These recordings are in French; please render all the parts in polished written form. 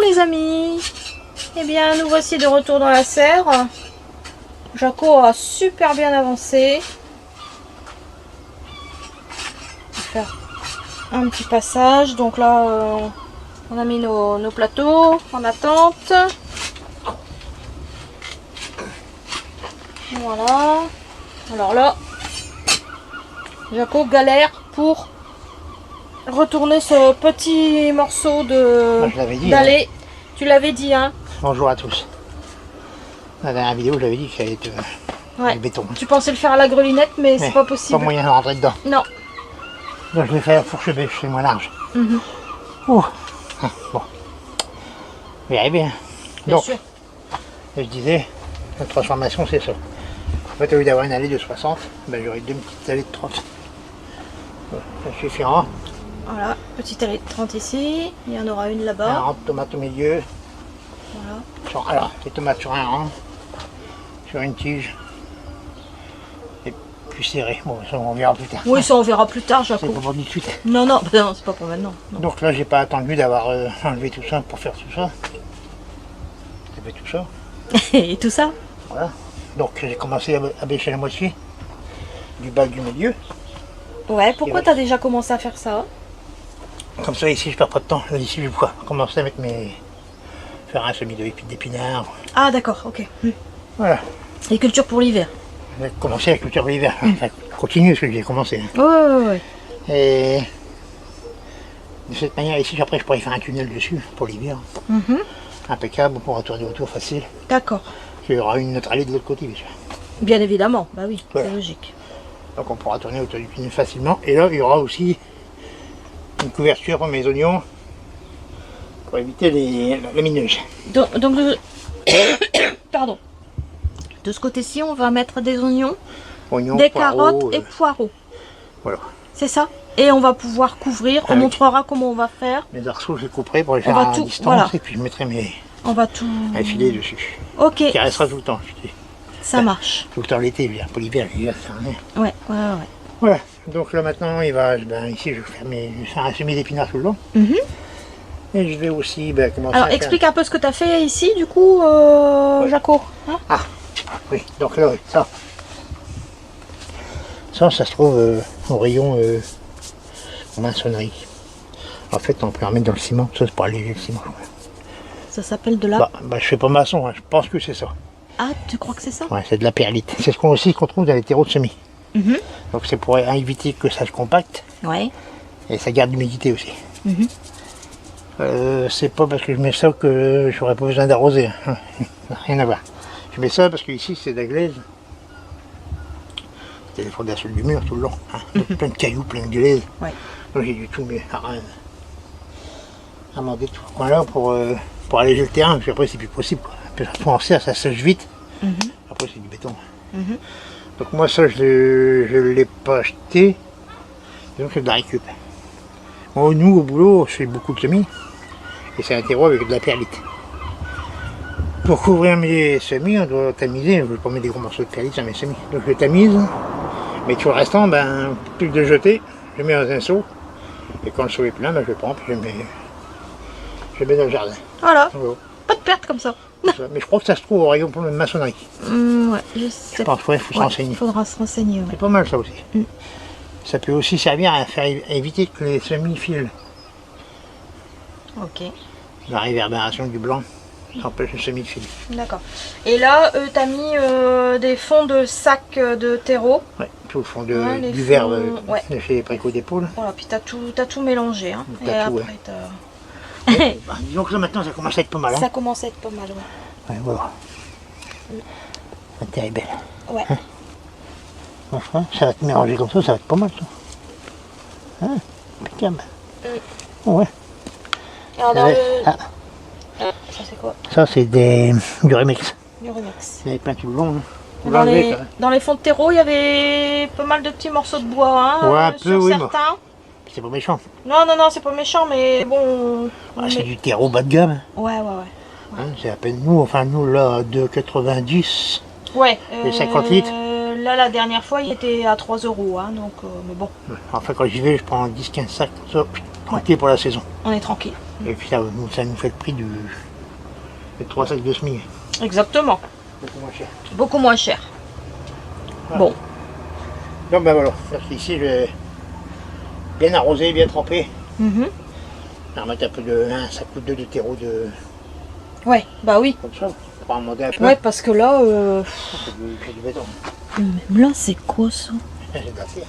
les amis. Eh bien nous voici de retour dans la serre. Jaco a super bien avancé. On va faire un petit passage. Donc là on a mis nos plateaux en attente. Voilà. Alors là Jaco galère pour retourner ce petit morceau de d'allée. Hein. Tu l'avais dit, hein? Bonjour à tous. Dans la dernière vidéo, j'avais dit qu'il allait être du béton. Tu pensais le faire à la grelinette, mais c'est pas possible. Pas moyen de rentrer dedans. Non. Donc je vais faire fourche bêche, c'est moins large. Bon. Je vais y arriver. Hein. Bien Donc, sûr. je disais, la transformation c'est ça. En fait, au lieu d'avoir une allée de 60, ben, j'aurai deux petites allées de 30. Ça suffira. Voilà, petite allée de 30 ici. Il y en aura une là-bas. Un rang de tomates au milieu. Voilà. Alors, les tomates sur un rang, sur une tige. Et plus serré. Bon, ça on verra plus tard. Oui, ça on verra plus tard, Jaco. C'est pas pour tout de suite. Non, non, non c'est pas pour maintenant. Non. Donc là, j'ai pas attendu d'avoir enlevé tout ça pour faire tout ça. J'ai fait tout ça. Et tout ça? Voilà. Donc j'ai commencé à bêcher la moitié du bas du milieu. Ouais, pourquoi t'as déjà commencé à faire ça? Comme ça, ici, je perds pas de temps. Là, ici, je vais pouvoir commencer à mettre faire un semis d'épinards. Ah, d'accord, ok. Voilà. Les cultures pour l'hiver. Je vais commencer la culture de l'hiver. Enfin, continue ce que j'ai commencé. Ouais. Et de cette manière, ici, après, je pourrais faire un tunnel dessus pour l'hiver. Impeccable, on pourra tourner autour facile. D'accord. Il y aura une autre allée de l'autre côté, bien sûr. Bien évidemment, bah oui, Voilà. c'est logique. Donc on pourra tourner autour du tunnel facilement. Et là, il y aura aussi une couverture pour mes oignons pour éviter la mineuse. Donc pardon. De ce côté-ci, on va mettre des oignons, Oignons, des poireaux, carottes et poireaux. Voilà. C'est ça? Et on va pouvoir couvrir, on Avec montrera comment on va faire. Mes arceaux, je les couperai pour les On faire va à tout- distance. voilà. Et puis je mettrai On va tout... un filet dessus. Ok, Qui restera tout le temps. Je dis. ça marche. Tout le temps l'été, pour l'hiver, l'hiver, ça sert à rien. Ouais. Voilà. Donc là maintenant, ici, je vais faire un semis d'épinards tout le long. Et je vais aussi commencer Alors à faire... explique un peu ce que tu as fait ici, du coup, Jaco. Hein? Ah, oui, donc là, ça se trouve au rayon maçonnerie. En fait, on peut en mettre dans le ciment, ça c'est pour alléger le ciment. Ça s'appelle de la... Je fais pas maçon, hein, je pense que c'est ça. Ah, tu crois que c'est ça? Ouais, c'est de la perlite. C'est ce qu'on trouve dans les terreaux de semis. Donc c'est pour éviter que ça se compacte Ouais. et ça garde l'humidité aussi. C'est pas parce que je mets ça que j'aurais pas besoin d'arroser. Hein. Rien à voir. Je mets ça parce que ici c'est de la glaise. C'est les fondations du mur tout le long. Hein. Donc, plein de cailloux, plein de glaise. Ouais. Donc j'ai dû tout amender tout ce coin-là pour alléger le terrain, parce qu'après c'est plus possible. Quoi. Puis, en serre, ça sèche vite. Après c'est du béton. Donc moi ça je l'ai pas acheté. Donc c'est de la récup. Bon, nous au boulot, je fais beaucoup de semis. Et c'est un terreau avec de la perlite. Pour couvrir mes semis, on doit tamiser. Je ne veux pas mettre des gros morceaux de perlite sur mes semis. Donc je tamise. Mais tout le restant, plus que de jeter, je mets dans un seau. Et quand le seau est plein, je le prends et je mets dans le jardin. Voilà. Voilà. Pas de perte comme ça. Mais je crois que ça se trouve au rayon pour la maçonnerie. Ouais, je sais. Je pense, il faut se renseigner. Il faudra se renseigner, ouais. C'est pas mal ça aussi. Ça peut aussi servir à éviter que les semis filent. Ok. La réverbération du blanc, ça empêche le semis de filer. D'accord. Et là, tu as mis des fonds de sacs de terreau. Ouais, tout le fond Ouais, les du verre fonds, ouais. de chez les précots d'épaule. Voilà, puis t'as tout mélangé. Hein. Et T'as tout, après, Disons que là maintenant ça commence à être pas mal. Hein. ça commence à être pas mal, ouais. Ouais, voilà. La terre est belle. Ouais. Enfin, ça va te mélanger comme ça va être pas mal ça. Hein, impeccable. Ouais. Alors dans le... Ah, Ça c'est quoi? ça c'est du remix. Du remix. Il y avait plein tout le long. Hein. Dans les fonds de terreau, il y avait pas mal de petits morceaux de bois, hein, Ouais, un peu, sur oui, certains. C'est pas méchant. Non, c'est pas méchant, mais bon... C'est du terreau bas de gamme. Ouais. Hein, c'est à peine nous, là, 2,90. Ouais. Les 50 litres. Là, la dernière fois, il était à 3 €, hein, donc, mais bon. Enfin, quand j'y vais, je prends 10-15 sacs, comme ça. tranquille pour la saison. On est tranquille. Et puis ça nous fait le prix de 3 sacs de semis. Exactement. Beaucoup moins cher. Beaucoup moins cher. Voilà. Bon. Donc ben voilà, donc ici je vais bien arroser, bien tremper. Mhm. Je vais remettre un peu de un sac ou deux de terreau de Ouais, bah oui. comme ça, pour en demander un peu. Ouais, parce que là... C'est du béton. Même là, c'est quoi ça? C'est de la terre.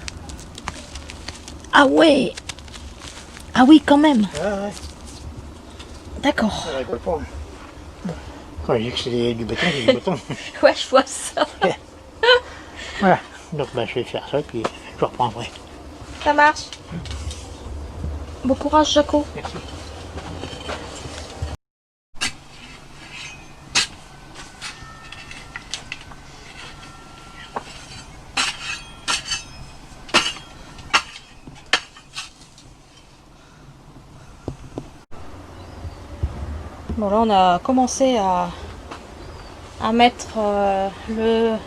Ah ouais. Ah oui, quand même. Ouais. D'accord. Ça rigole pas. Quand je dis que c'est du béton, c'est du béton. Ouais, je vois ça. Voilà. Donc ben, je vais faire ça et puis je reprends après. Ça marche. Bon courage, Jaco. Merci. Bon, là, on a commencé à mettre le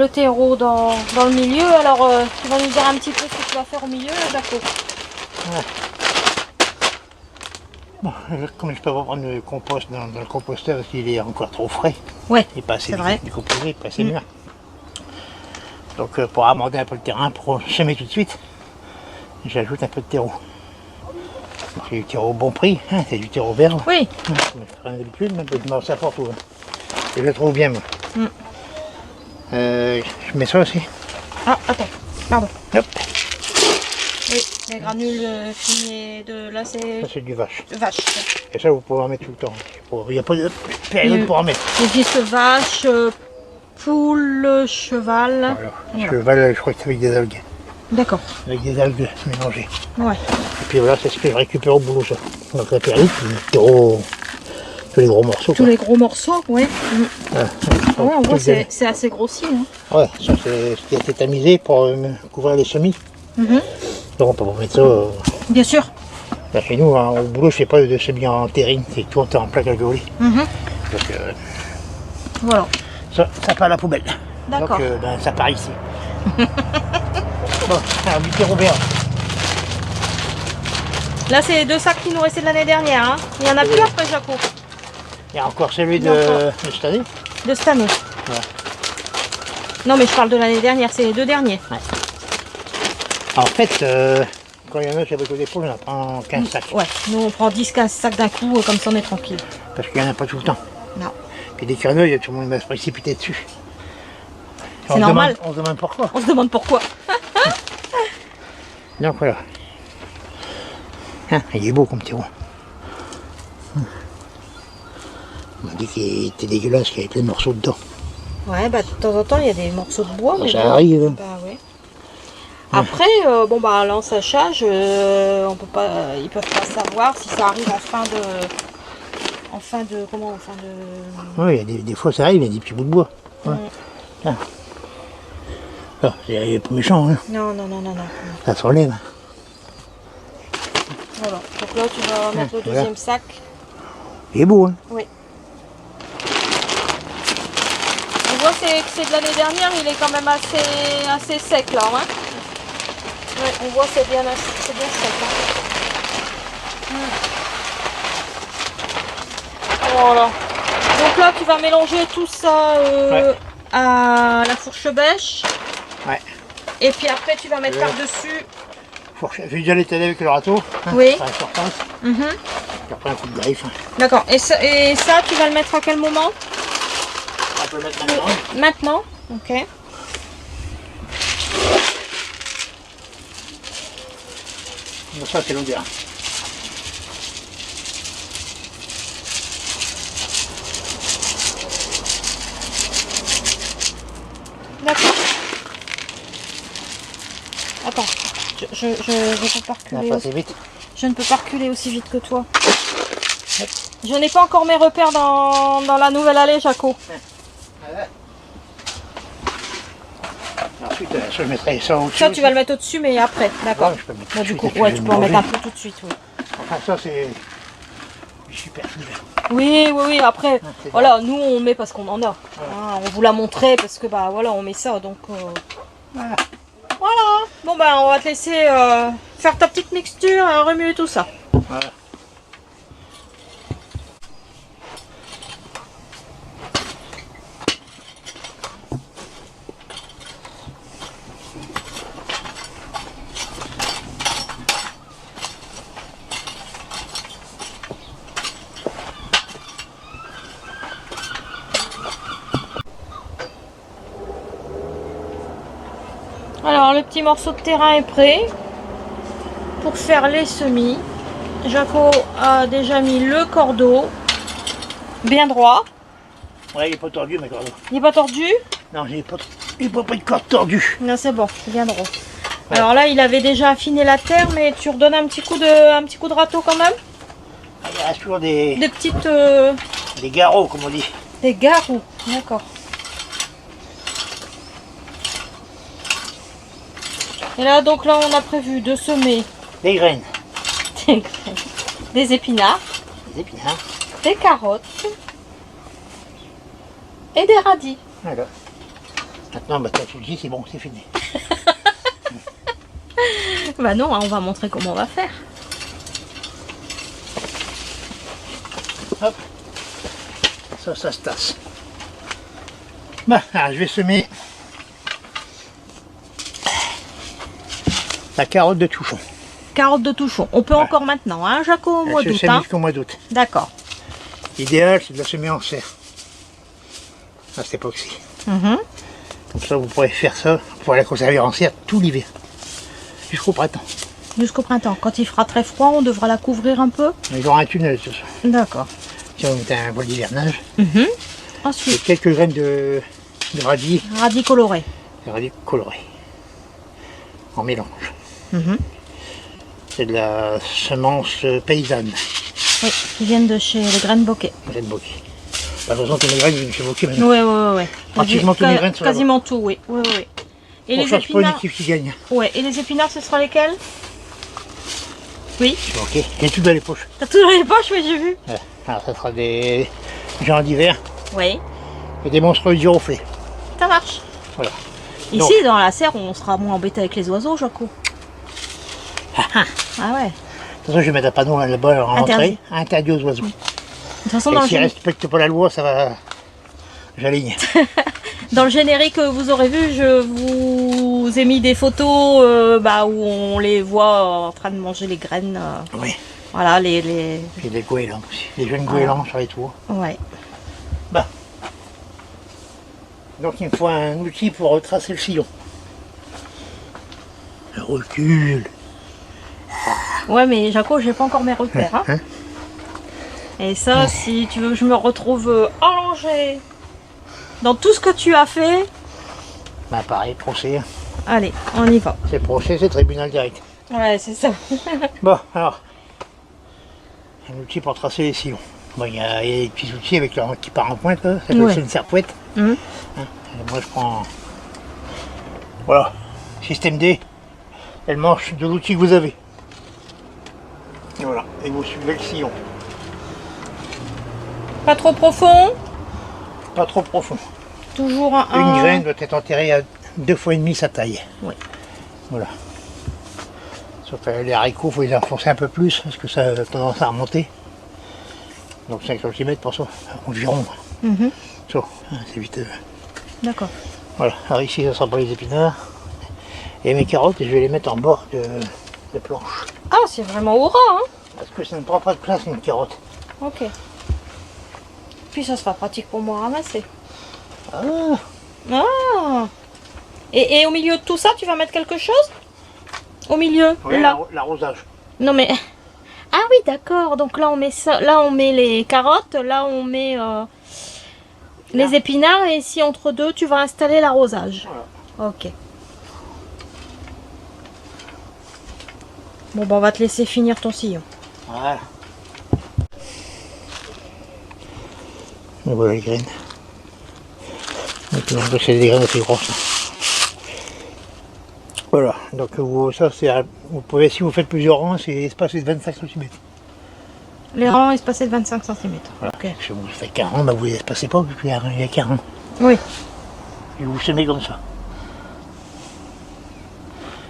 terreau dans le milieu. Alors, tu vas nous dire un petit peu ce que tu vas faire au milieu, Jaco. Ouais. Bon, comme je peux pas prendre le compost dans le composteur parce qu'il est encore trop frais. Ouais, Il n'est pas assez c'est vrai. décomposé, il n'est pas assez mûr. Donc pour amender un peu le terrain, pour semer tout de suite, j'ajoute un peu de terreau. C'est du terreau bon prix, hein, c'est du terreau vert. Oui. Comme je fais d'habitude, mais je m'en sers pour tout. Et je le trouve bien moi. Je mets ça aussi. Ah, attends, pardon. Hop, Oui, les granules fumier de là, c'est ça c'est du vache. de vache. Et ça vous pouvez en mettre tout le temps. Il n'y a pas de période pour en mettre. Il existe vache, poule, cheval. Voilà. Cheval, je crois que c'est avec des algues. D'accord. Avec des algues mélangées. Ouais. Et puis voilà, c'est ce que je récupère au boulot ça. Donc la période, tous les gros morceaux. Tous quoi. les gros morceaux, ouais. Voilà. Ouais, on voit Tout de- c'est assez grossi. Hein. Ouais, ça c'est ce qui a été tamisé pour couvrir les semis. Mhm. Donc on peut pas mettre ça. Bien sûr. Là, chez nous, hein, au boulot, je fais pas de semis en terrine, c'est tout en plaque alvéolée. Mhm. Donc Voilà. ça part à la poubelle. D'accord. Donc ben, ça part ici. Bon, alors du terreau vert. Là, c'est les 2 sacs qui nous restaient de l'année dernière. Hein. Il y en a plus après, Jaco. Il y a encore celui Il y a encore. de cette année. De cette année. Ouais. Non, mais je parle de l'année dernière, c'est les 2 derniers. En fait, quand il y en a qui avec au dépôt, j'en prends 15 sacs. Ouais, nous on prend 10-15 sacs d'un coup, comme ça on est tranquille. Parce qu'il n'y en a pas tout le temps. Non. Puis dès qu'il y en a, il y a tout le monde va se précipiter dessus. C'est normal. On se demande pourquoi. On se demande pourquoi. Donc voilà. Hein, il est beau comme terreau. On m'a dit qu'il était dégueulasse, qu'il y avait plein de morceaux dedans. Ouais, bah de temps en temps il y a des morceaux de bois. Ça Mais bon. arrive. Hein. Bah ouais. Après, bon bah l'ensachage, on peut pas, ils peuvent pas savoir si ça arrive en fin de Oui, il y a des fois ça arrive, il y a des petits bouts de bois. Ouais. Là. Là, c'est pas méchant, hein. Non. Ça s'enlève. Voilà. Donc là tu vas mettre le Voilà. deuxième sac. Il est beau, hein. Oui. On voit que c'est de l'année dernière, il est quand même assez sec là, hein. Ouais, on voit que c'est bien sec. Hein. Voilà. Donc là, tu vas mélanger tout ça Ouais. à la fourche bêche. Ouais. Et puis après, tu vas mettre par-dessus. J'ai déjà l'étaler avec le râteau. Hein, Oui. sur la surface. Mhm. Puis après un coup de griffe. Hein. D'accord. Et ça, tu vas le mettre à quel moment? On peut le mettre maintenant. Maintenant. Ok. Donc ça c'est l'odeur. D'accord. Attends. Je peux pas On va reculer. passer vite. Je ne peux pas reculer aussi vite que toi. Je n'ai pas encore mes repères dans la nouvelle allée, Jaco. Ensuite, ça, je mettrai ça au-dessus. Ça, tu vas le mettre au-dessus, mais après. D'accord. Ouais, je peux mettre Bon, tout du de coup, suite, et ouais, puis tu je peux en vais mettre un manger. peu tout de suite. Oui, Enfin, ça c'est super fluide. oui. Après, c'est voilà, nous on met parce qu'on en a. Hein, on vous l'a montré parce que bah voilà, on met ça. Donc Voilà. Voilà. Bon ben on va te laisser faire ta petite mixture et remuer tout ça. Voilà. Alors le petit morceau de terrain est prêt pour faire les semis. Jaco a déjà mis le cordeau bien droit. Ouais, il n'est pas tordu, ma corde. Il n'est pas tordu? Non, j'ai pas pris de corde tordue. Non, c'est bon, c'est bien droit. Ouais. Alors là, il avait déjà affiné la terre, mais tu redonnes un petit coup de râteau quand même. Il reste toujours des petites... des garrots, comme on dit. Des garrots, d'accord. Et là, donc là, on a prévu de semer Des graines. des épinards, des carottes et des radis. Voilà. Maintenant, bah, tu le dis, c'est bon, c'est fini. Bah non, on va montrer comment on va faire. Hop. Ça se tasse. Bah, alors, je vais semer la carotte de Touchon. Carotte de Touchon. On peut encore maintenant, hein, Jaco, au mois d'août. Hein. Jusqu'au mois d'août. D'accord. L'idéal, c'est de la semer en serre. À cette époque-ci. Comme ça, vous pourrez faire ça, vous pourrez la conserver en serre tout l'hiver. Jusqu'au printemps. Jusqu'au printemps. Quand il fera très froid, on devra la couvrir un peu. Ils auront un tunnel, tout ça. D'accord. Si on met un voile d'hivernage. Ensuite. Et quelques graines de radis. Radis colorés. Des radis colorés. En mélange. C'est de la semence paysanne. Oui, qui viennent de chez les graines bokeh. Graines bokeh. Bah, de toute façon, toutes les graines viennent chez bokeh maintenant. Oui. Pratiquement toutes les graines sont quasiment tout, oui. Et pour les ça, épinards. c'est pas une équipe qui gagne. Ouais, et les épinards, ce sera lesquels? Oui. Ok, j'ai tout dans les poches. T'as tout dans les poches, oui, j'ai vu. Ouais. Alors, ça sera des gens d'hiver Oui. et des monstres giroflées. Ça marche. Voilà. Ici, Donc, dans la serre, on sera moins embêté avec les oiseaux, Jaco. Ah ouais. de toute façon, je vais mettre un panneau là-bas en entrée. Interdit aux oiseaux. De toute façon, Et s'ils ne respectent pas la loi, ça va. J'aligne. Dans le générique que vous aurez vu, je vous ai mis des photos où on les voit en train de manger les graines. Oui. Voilà, Et des goélands aussi. Les jeunes goélands sur les toits. Ouais. Bah. Donc il me faut un outil pour retracer le sillon. Le recul. Ouais, mais Jaco, j'ai pas encore mes repères. Hein. Et ça, si tu veux que je me retrouve allongée dans tout ce que tu as fait. Bah pareil, procès. Allez, on y va. C'est procès, c'est tribunal direct. Ouais, c'est ça. Bon, alors. Un outil pour tracer les sillons. Bon, il y a des petits outils avec qui part en pointe, là. Ça c'est une serpouette. Et moi je prends. Voilà. Système D. Elle mange de l'outil que vous avez. Et voilà. Et vous suivez le sillon. Pas trop profond. Pas trop profond. Toujours un. Une graine doit être enterrée à 2,5 fois sa taille. Oui. Voilà. Sauf les haricots, il faut les enfoncer un peu plus parce que ça a tendance à remonter. Donc 5 cm pour ça, environ. Ça, c'est vite. D'accord. Voilà. Alors ici, ça sera pour les épinards. Et mes carottes, je vais les mettre en bord de planche. Ah, c'est vraiment au ras, hein. Parce que ça ne prend pas de place une carotte. Ok. Puis ça sera pratique pour moi à ramasser. Ah. Et au milieu de tout ça, tu vas mettre quelque chose? Au milieu, Oui, là. l'arrosage. Non mais... Ah oui, d'accord. Donc là, on met ça. Là, on met les carottes. Là, on met les épinards. Et ici, entre deux, tu vas installer l'arrosage. Voilà. Ok. Bon, bah, on va te laisser finir ton sillon. Voilà. Et voilà les graines. Donc c'est des graines assez grosses. Voilà, donc ça c'est. Vous pouvez, si vous faites plusieurs rangs, c'est espacé de 25 cm. Les rangs espacés de 25 cm. Voilà. Ok. Si vous faites 40, bah vous les espacez pas, vu qu'il y a 40. Oui. Et vous semez comme ça.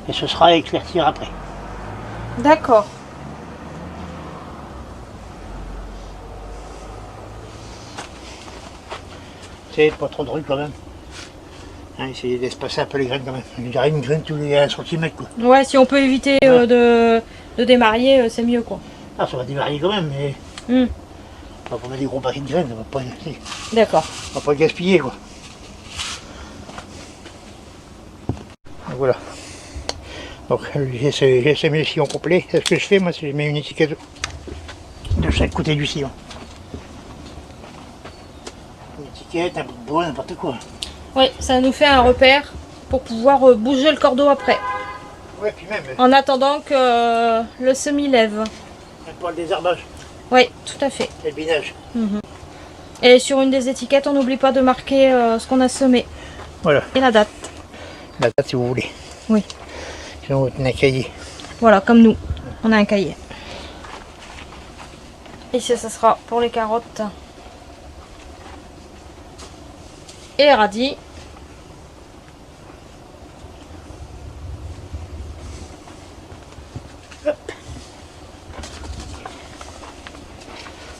et ce sera à éclaircir après. D'accord. C'est pas trop drôle quand même. Hein, essayer d'espacer un peu les graines quand même. Je dirais une graine tous les 1 cm quoi. Ouais, si on peut éviter de démarier, c'est mieux quoi. Ah, ça va démarrer quand même, mais Hmm. on va pas mettre des gros paquets de graines, on va pas, D'accord. on va pas le gaspiller quoi. Donc, voilà. Donc j'ai semé le sillon complet. Ce que je fais moi, c'est que je mets une étiquette de chaque côté du sillon. Une étiquette, un bout de bois, n'importe quoi. Oui, ça nous fait un repère pour pouvoir bouger le cordeau après. Ouais, puis même, En attendant que le semis lève. même pour le désherbage Oui, tout à fait. et le binage. Et sur une des étiquettes, on n'oublie pas de marquer ce qu'on a semé Voilà, et la date. la date si vous voulez. Oui. Sinon vous tenez un cahier. Voilà, comme nous, on a un cahier. Ici, ça sera pour les carottes et les radis.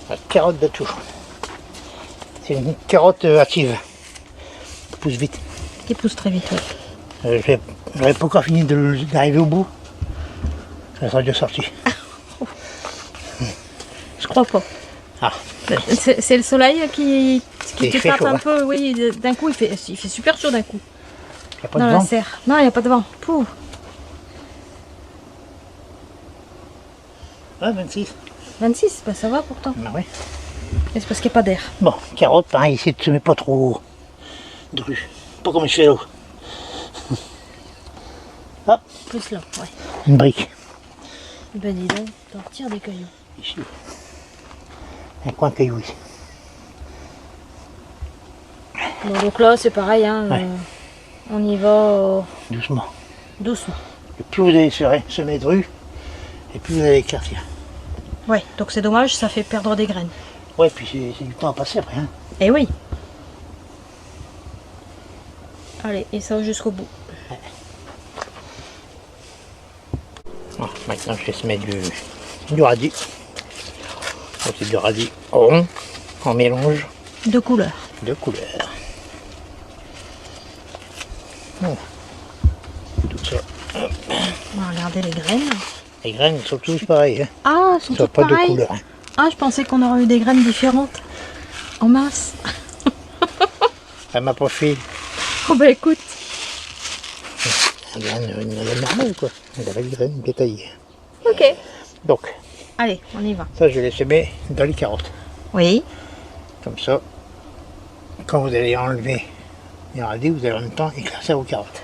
La carotte de tout. C'est une carotte active. Qui pousse vite. Qui pousse très vite, oui. J'aurais pas encore fini d'arriver au bout. Ça sera déjà sorti. Je crois pas. Ah, C'est le soleil qui Il te fait tape chaud, un hein. peu. Oui, d'un coup, il fait super chaud d'un coup. il n'y a pas Dans de la vent. serre. Non, il n'y a pas de vent. Pouh. Ouais, 26. 26, bah ça va pourtant. Bah ouais. Mais c'est parce qu'il n'y a pas d'air. Bon, carotte, pareil, essaye de semer pas trop dru. Pas comme je fais là. Hop, Plus là, ouais. une brique. Ben dis donc, t'en retires des cailloux. Ici. Un coin caillou ici. Bon, donc là, c'est pareil, hein, Ouais. on y va Doucement. doucement. Et plus vous allez semer dru, et plus vous allez éclaircir. Ouais, donc c'est dommage, ça fait perdre des graines. Ouais, puis c'est du temps à passer après. Hein. Eh oui. Allez, et ça jusqu'au bout. Bon, maintenant je vais semer du radis. Donc c'est du radis rond, en mélange De couleur. de couleurs. Bon. Tout ça. On va regarder les graines. Les graines sont tous pareilles. Hein. Ah, elles sont Ça n'a toutes pas de pareilles. couleur. Hein. Ah, je pensais qu'on aurait eu des graines différentes. En masse. Elle m'a pas fait Oh bah écoute. une graine normale quoi. Elle avait des graines détaillées. Ok. Donc, Allez, on y va. ça je vais les semer dans les carottes. Oui. Comme ça, quand vous allez enlever les radis, vous allez en même temps éclaircir vos carottes.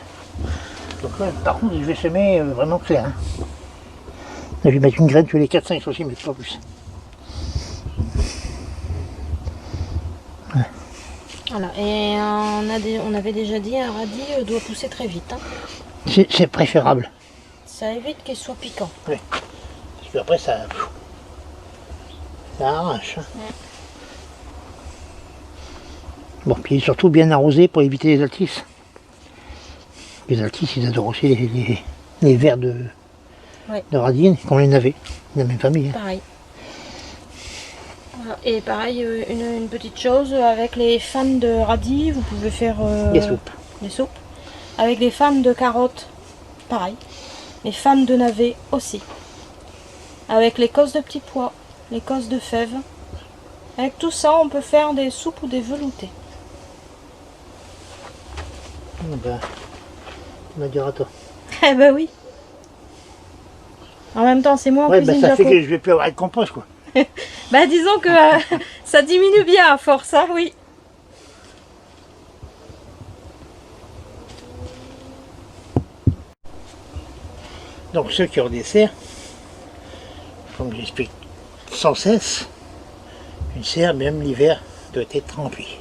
Donc là, par contre, je vais semer vraiment clair. Hein. Là, je vais mettre une graine tous les 4-5 cm, pas plus. Voilà. Et on avait déjà dit, un radis doit pousser très vite. Hein. C'est préférable. Ça évite qu'il soit piquant. Parce qu'après, ça arrache. Hein. Bon, puis surtout bien arrosé pour éviter les altices. Les altices, ils adorent aussi les vers de radis, comme les navets, de la même famille. Hein. Pareil. Voilà. Et pareil, une petite chose, avec les fans de radis, vous pouvez faire Les soupes. des soupes. Avec les fans de carottes, pareil. Les fans de navets aussi. Avec les cosses de petits pois, les cosses de fèves. Avec tout ça, on peut faire des soupes ou des veloutés. Ben, on a du râteau. Eh ben oui. En même temps, c'est moi en Ouais, cuisine ben, ça fait Jaco. que je vais plus avoir de compost quoi. Bah disons que ça diminue bien à force, hein, oui. Donc ceux qui ont des serres, comme j'explique sans cesse, une serre, même l'hiver, doit être remplie.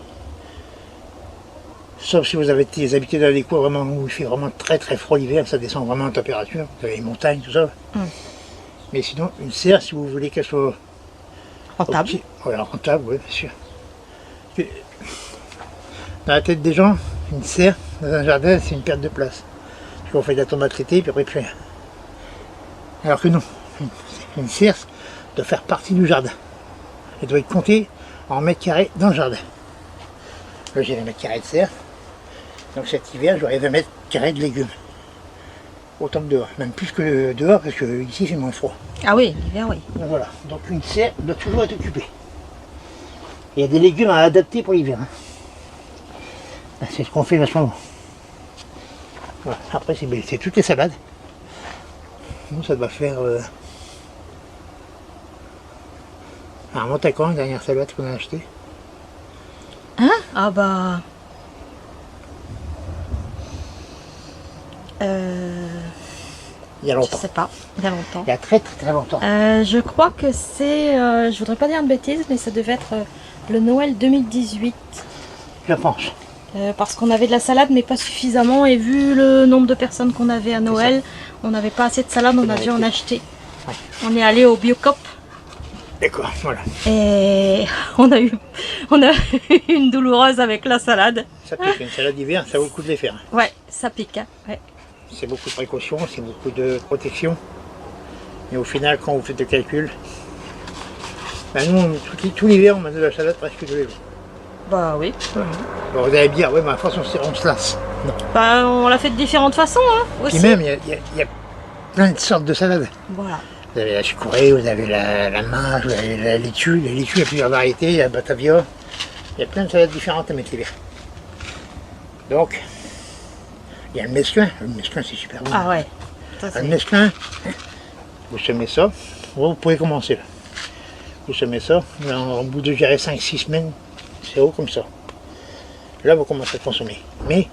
Sauf si vous avez des habitudes dans des coins vraiment où il fait vraiment très très froid l'hiver, ça descend vraiment en température, vous avez les montagnes, tout ça. Mais sinon, une serre, si vous voulez qu'elle soit Rentable. Ouais, rentable, oui, bien sûr. Parce que dans la tête des gens, une serre dans un jardin, c'est une perte de place. Parce qu'on fait de la tomate l'été, puis après plus rien. Alors que non, une serre doit faire partie du jardin. Elle doit être comptée en mètres carrés dans le jardin. Là j'ai 20 mètres carrés de serre, donc cet hiver j'aurai 20 mètres carrés de légumes. Autant que dehors, même plus que dehors parce que ici c'est moins froid. Ah oui, l'hiver oui. Donc voilà, donc une serre doit toujours être occupée. Il y a des légumes à adapter pour l'hiver. Hein. C'est ce qu'on fait en ce moment. Voilà. Après c'est toutes les salades. Nous ça doit faire... Alors remonte à quand la dernière salade qu'on a achetée? Hein? Ah bah... Il y a longtemps. Je sais pas, il y a longtemps. Il y a très longtemps. Je crois que c'est... je voudrais pas dire de bêtises, mais ça devait être le Noël 2018. Je pense. Parce qu'on avait de la salade, mais pas suffisamment. Et vu le nombre de personnes qu'on avait à Noël, on n'avait pas assez de salade, on a dû en acheter. Ouais. On est allé au Biocop. D'accord, voilà. Et on a eu une douloureuse avec la salade. Ça pique, une salade d'hiver, ça vaut le coup de les faire. Ouais, ça pique. Hein. Ouais. C'est beaucoup de précautions, c'est beaucoup de protection. Et au final, quand vous faites le calcul, ben nous, tout l'hiver, on mange de la salade presque tous les jours. Bah oui. Bon, vous allez me dire, ouais, mais à force, on se lasse. Non. Bah, on l'a fait de différentes façons, hein, aussi. Puis même, il y a plein de sortes de salades. Voilà. Vous avez la chicorée, vous avez la mâche, vous avez la laitue. La laitue, il y a plusieurs variétés, il y a la batavia. Il y a plein de salades différentes à mettre l'hiver. Donc, il y a le mesclun. Le mesclun, c'est super bon. Ah ouais. Ça, Le mesclun, vous semez ça. Vous pouvez commencer là. Vous semez ça. Au bout de 5-6 semaines, c'est haut comme ça. Là, vous commencez à consommer. Mais,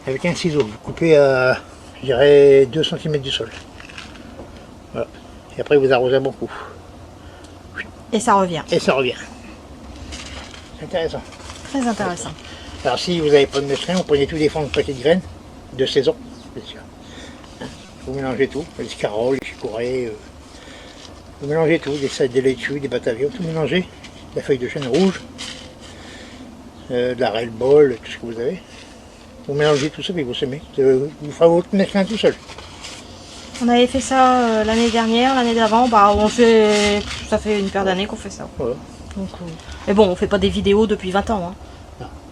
avec un ciseau, vous coupez à, je dirais, 2 cm du sol. Voilà. Et après, vous arrosez un bon coup. Et ça revient. Et ça revient. C'est intéressant. Très intéressant. Alors si vous n'avez pas de mesclun, vous prenez tous les fonds de paquets de graines de saison, bien sûr. Hein, vous mélangez tout, les scarolles, les chicorées, vous mélangez tout, des laitues, des batavions, tout mélangez, la feuille de chêne rouge, de la red ball, tout ce que vous avez. Vous mélangez tout ça et vous semez. Vous ferez votre mesclun tout seul. On avait fait ça l'année dernière, l'année d'avant. Bah, ça fait une paire d'années qu'on fait ça. Voilà. Donc, mais bon, on fait pas des vidéos depuis 20 ans. Hein.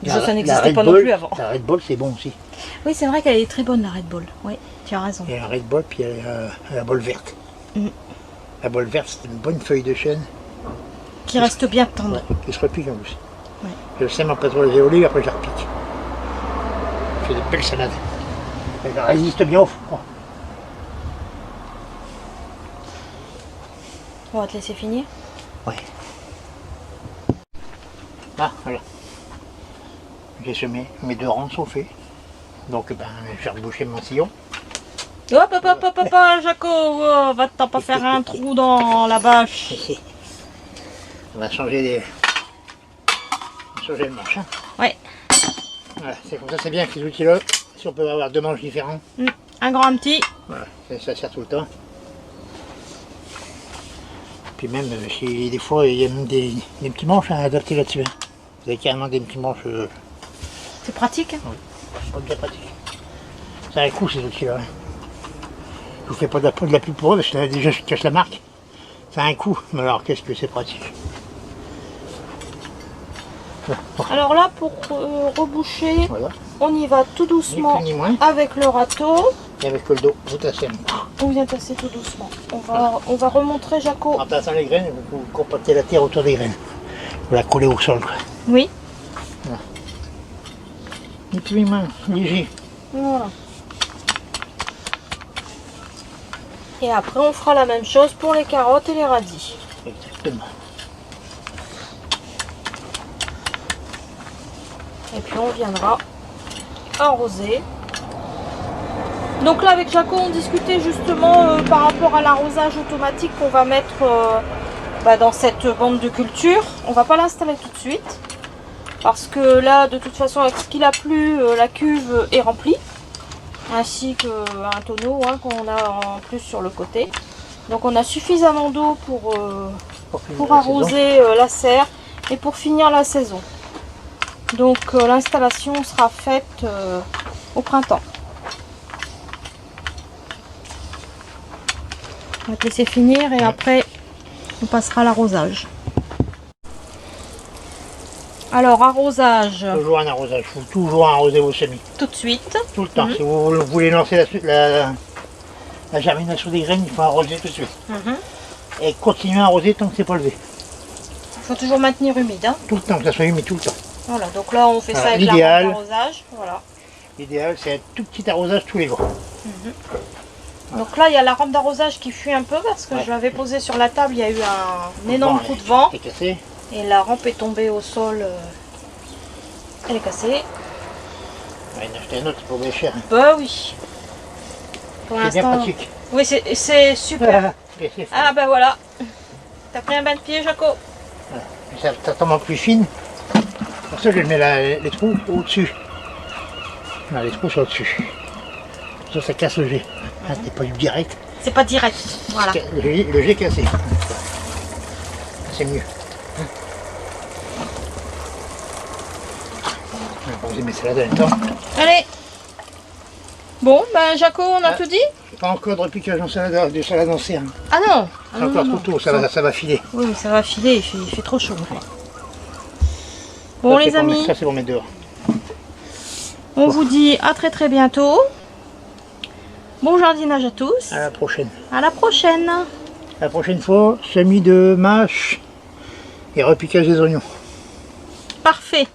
La, Ça la n'existait Red pas non Bull, plus avant. La Red Bull, c'est bon aussi. Oui, c'est vrai qu'elle est très bonne, la Red Bull. Oui, tu as raison. Il y a la Red Bull, puis il y a la bolle verte. La bolle verte, c'est une bonne feuille de chêne. Qui reste bien tendre. Ouais, qui se repique en plus. Ouais. Je sème en pétrole et olive, après je la repique. Je fais de belles salades. Elle résiste bien au froid. On va te laisser finir. Ouais. Ah, voilà. J'ai semé, mes 2 rangs sont faits. Donc ben, je vais reboucher mon sillon. Hop, hop, hop, hop, Jaco, oh, va-t'en pas faire un trou dans la bâche. On va changer le manche. Hein. Ouais. Voilà, c'est comme ça, c'est bien avec ces outils-là. Si on peut avoir 2 manches différents. Un grand, un petit. Voilà, ça sert tout le temps. Puis même, si des fois, il y a même des petits manches à adapter là-dessus. Hein. Vous avez carrément des petits manches. C'est pratique. Oui, c'est bien pratique. Ça a un coût ces outils-là. Hein. Je vous fais pas de la pub pour eux parce que déjà je cache la marque. Ça a un coût, mais alors qu'est-ce que c'est pratique. Voilà. Alors là, pour reboucher, Voilà. on y va tout doucement Ni plus ni moins. avec le râteau. Et avec le dos, vous tassez un peu. On vient tasser tout doucement. On va remontrer, Jaco. En tassant les graines, vous compactez la terre autour des graines. Vous la collez au sol. Quoi. Oui. Voilà. Ni plus ni moins, léger. Voilà. Et après, on fera la même chose pour les carottes et les radis. Exactement. Et puis on viendra arroser. Donc là avec Jaco on discutait justement par rapport à l'arrosage automatique qu'on va mettre dans cette bande de culture. On va pas l'installer tout de suite. Parce que là de toute façon avec ce qu'il a plu, la cuve est remplie. Ainsi qu'un tonneau qu'on a en plus sur le côté. Donc on a suffisamment d'eau pour arroser la serre et pour finir la saison. Donc l'installation sera faite au printemps. On va te laisser finir et après on passera à l'arrosage. Alors arrosage. Toujours un arrosage, il faut toujours arroser vos semis. Tout de suite. Tout le temps. Si vous voulez lancer la germination des graines, il faut arroser tout de suite. Et continuer à arroser tant que c'est pas levé. Il faut toujours maintenir humide. Hein. Tout le temps, que ça soit humide tout le temps. Voilà, donc là on fait ça avec la rampe d'arrosage. Voilà. L'idéal c'est un tout petit arrosage tous les jours. Donc là il y a la rampe d'arrosage qui fuit un peu parce que je l'avais posée sur la table, il y a eu un énorme coup de vent. Elle est cassée. Et la rampe est tombée au sol. Elle est cassée. On va en acheter un autre, c'est pas bien cher. Bah oui. Pour C'est bien l'instant. pratique. Oui, c'est super. Ah bah voilà. T'as pris un bain de pied, Jaco? Voilà. Ça tombe en plus fine. Pour ça, je mets les trous au-dessus. Les trous sont au-dessus. Ça casse le jet. C'est pas du direct. C'est pas direct. Voilà. Le jet cassé. C'est mieux. On va mettre cela dans le temps. Allez. Bon, ben Jaco, on a tout dit? Pas encore de repiquage de salade en serre. Ah non. C'est encore trop tôt, ça va filer. Oui, mais ça va filer, il fait trop chaud. Bon les amis, ça c'est pour mettre dehors. On vous dit à très très bientôt. Bon jardinage à tous. À la prochaine. À la prochaine. La prochaine fois, semis de mâche et repiquage des oignons. Parfait.